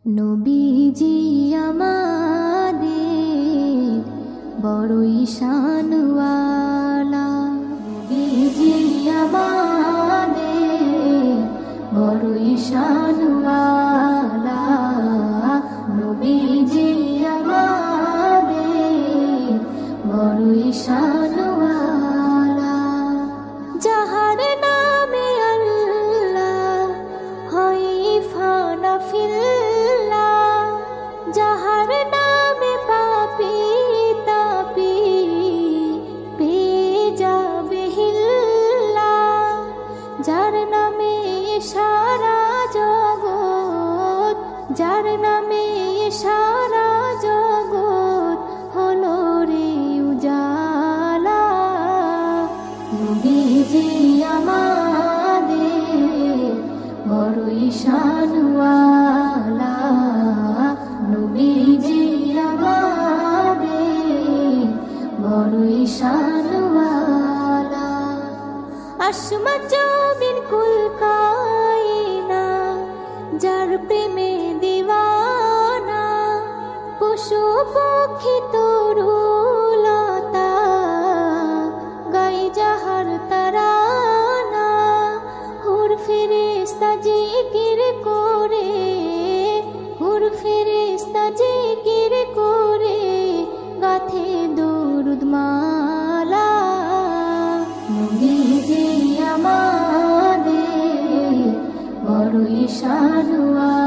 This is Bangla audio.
নবীজি আমাদের বড়ই শানওয়ালা, নবীজি আমাদের বড়ই শানওয়ালা, নবীজি আমাদের বড়ই শানওয়ালা। যাহার নামে আল্লাহ হয় ফানা ফিল্লাহ, যাহার নামে পাপী তাপী পেয়ে যাবে হিল্লাহ, যার নামে সারা জগৎ, যার নামে সারা জগৎ হলো রে উজালা। নবীজি আমাদের বড়ই শানওয়ালা, নবীজি আমাদের বড়ই শানওয়ালা। আসমান জমিন কুল কায়না যার প্রেমে দিওয়ানা, পশু পক্ষী তরুলতা গাই যাহার তারানা, হুর ফেরেশতা জিকির করে, হুর ফেরেশতা জিকির করে গাথে দরুদ মালা। নবীজি আমাদের বড়ই শানওয়ালা।